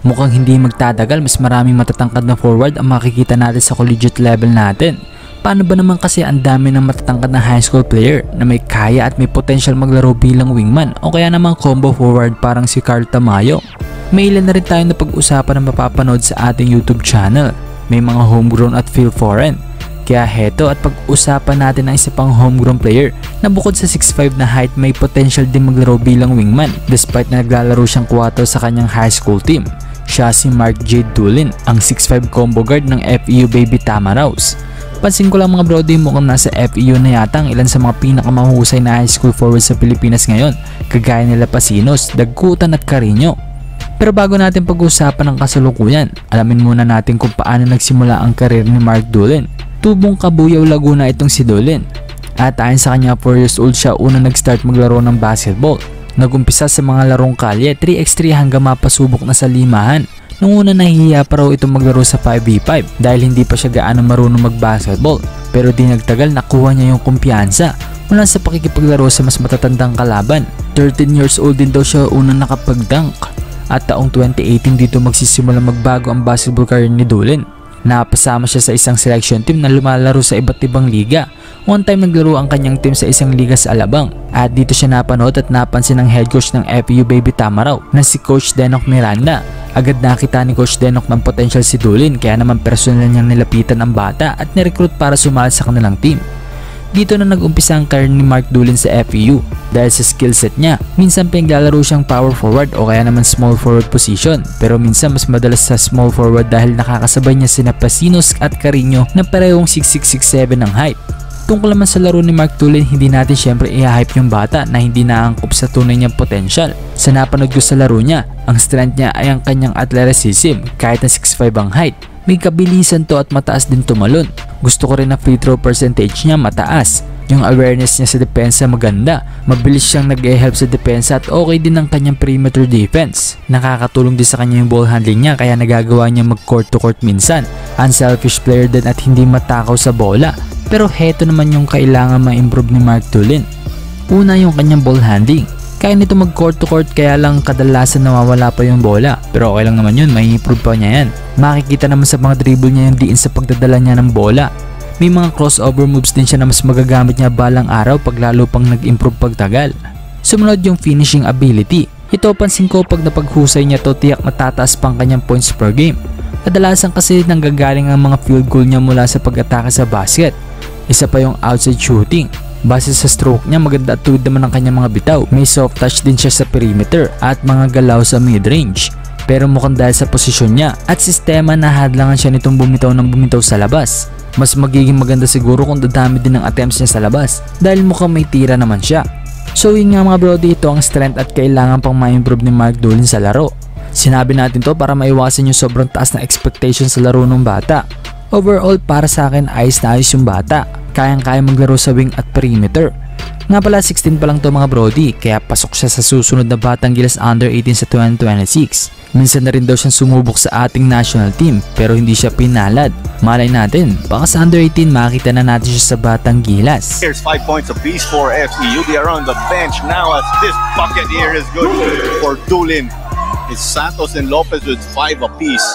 Mukhang hindi magtatagal, mas maraming matatangkad na forward ang makikita natin sa collegiate level natin. Paano ba naman kasi ang dami ng matatangkad na high school player na may kaya at may potential maglaro bilang wingman o kaya naman combo forward parang si Carl Tamayo? May ilan na rin tayo na pag-usapan na mapapanood sa ating YouTube channel. May mga homegrown at feel foreign. Kaya heto at pag-usapan natin ang isa pang homegrown player na bukod sa 6'5 na height may potential din maglaro bilang wingman despite na naglalaro siyang 4 sa kanyang high school team. Siya si Mark J. Dulin, ang 6'5 combo guard ng FEU Baby Tamaraws. Pansin ko lang mga brody, mukhang nasa FEU na yata ang ilan sa mga pinakamahusay na high school forward sa Pilipinas ngayon, kagaya nila Pasinos, Dagkutan at Carino. Pero bago natin pag-usapan ang kasalukuyan, alamin muna natin kung paano nagsimula ang karir ni Mark Dulin. Tubong Kabuyaw, Laguna itong si Dulin. At ayon sa kanya 4 years old siya unang nag-start maglaro ng basketball. Nagumpisa sa mga larong kalye 3x3 hanggang mapasubok na sa limahan. Nung una nahihiya pa raw itong maglaro sa 5v5 dahil hindi pa siya gaano marunong mag-basketball. Pero di nagtagal nakuha niya yung kumpiyansa mula sa pakikipaglaro sa mas matatandang kalaban. 13 years old din daw siya unang nakapag-dunk. At taong 2018 dito magsisimula magbago ang basketball career ni Dulin. Napasama siya sa isang selection team na lumalaro sa iba't ibang liga. One time naglaro ang kanyang team sa isang liga sa Alabang at dito siya napanood at napansin ng head coach ng FEU Baby Tamaraw na si Coach Denok Miranda. Agad nakita ni Coach Denok ng potential si Dulin kaya naman personal niyang nilapitan ang bata at nirecruit para sumali sa kanilang team. Dito na nag-umpisa ang career ni Mark Dulin sa FEU dahil sa skill set niya. Minsan pinaglalaro siyang power forward o kaya naman small forward position, pero minsan mas madalas sa small forward dahil nakakasabay niya sina Pasinos at Carino na parehong 6'6", 6'7" ang height. Tungkol naman sa laro ni Mark Dulin, hindi natin syempre i-hype yung bata na hindi naangkop sa tunay niyang potential. Sa napanood ko sa laro niya, ang strength niya ay ang kanyang athleticism kahit na 6'5" ang height. May kabilisan to at mataas din tumalon. Gusto ko rin na free throw percentage niya mataas. Yung awareness niya sa depensa maganda. Mabilis siyang nag-e-help sa depensa at okay din ang kanyang perimeter defense. Nakakatulong din sa kanya yung ball handling niya kaya nagagawa niya mag court to court minsan. Unselfish player din at hindi matakaw sa bola. Pero heto naman yung kailangan ma-improve ni Mark Dulin. Una yung kanyang ball handling. Kaya nito mag court to court kaya lang kadalasan nawawala pa yung bola. Pero okay lang naman yun, may improve pa niya yan. Makikita naman sa mga dribble niya yung diin sa pagdadala niya ng bola. May mga crossover moves din siya na mas magagamit niya balang araw pag lalo pang nag-improve pagtagal. Sumunod yung finishing ability. Ito pansin ko pag napaghusay niya to tiyak matataas pang kanyang points per game. Kadalasan kasi nanggagaling ang mga field goal niya mula sa pag-atake sa basket. Isa pa yung outside shooting. Base sa stroke niya maganda at tuwid naman ang kanyang mga bitaw. May soft touch din siya sa perimeter at mga galaw sa mid-range. Pero mukhang dahil sa posisyon niya at sistema na hadlangan siya nitong bumitaw ng bumitaw sa labas. Mas magiging maganda siguro kung dadami din ang attempts niya sa labas dahil mukhang may tira naman siya. So yun nga mga brody, ito ang strength at kailangan pang ma-improve ni Mark Dulin sa laro. Sinabi natin to para maiwasan yung sobrang taas na expectation sa laro ng bata. Overall para sa akin ayos na ayos yung bata. Kayang-kaya maglaro sa wing at perimeter. Nga pala 16 pa lang to mga brody kaya pasok siya sa susunod na Batang Gilas Under 18 sa 2026. Minsan na rin daw siyang sumubok sa ating national team pero hindi siya pinalad. Malay natin, baka sa Under 18 makita na natin siya sa Batang Gilas. Here's 5 points apiece for FEU. They are on the bench now as this bucket here is good for Dulin. It's Santos and Lopez with 5 apiece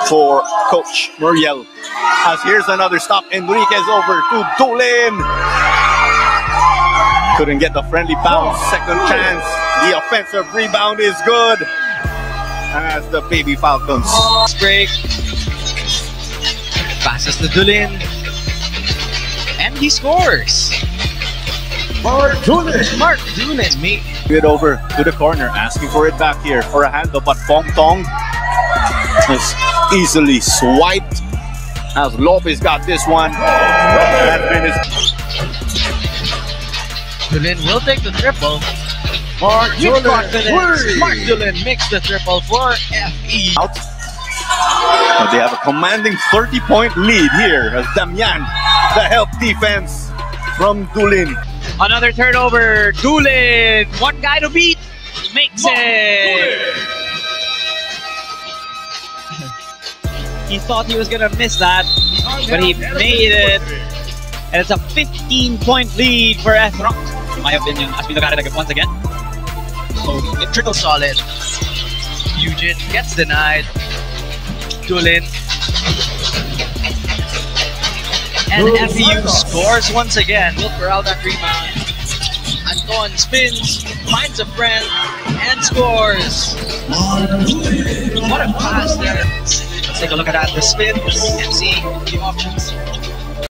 for Coach Muriel. As here's another stop, Enriquez over to Dulin. Couldn't get the friendly bounce. Second chance. The offensive rebound is good. As the Baby Falcons break. Passes to Dulin. And he scores. Mark Dulin. Get over to the corner, asking for it back here for a handle, but Fong Tong is easily swiped as Lopez got this one. Dulin will take the triple. Mark Dulin makes the triple for FE. Out. But they have a commanding 30-point lead here as Damian, the help defense from Dulin. Another turnover. Dulin, one guy to beat, makes it. He thought he was gonna miss that, but he made it. And it's a 15-point lead for F-Rock. In my opinion, as we look at it once again. So it trickles solid. Eugen gets denied. Dulin. And FEU scores once again. Will corral that rebound. Anton spins, finds a friend, and scores. What a pass there. Let's take a look at that. The spin, MC, the options.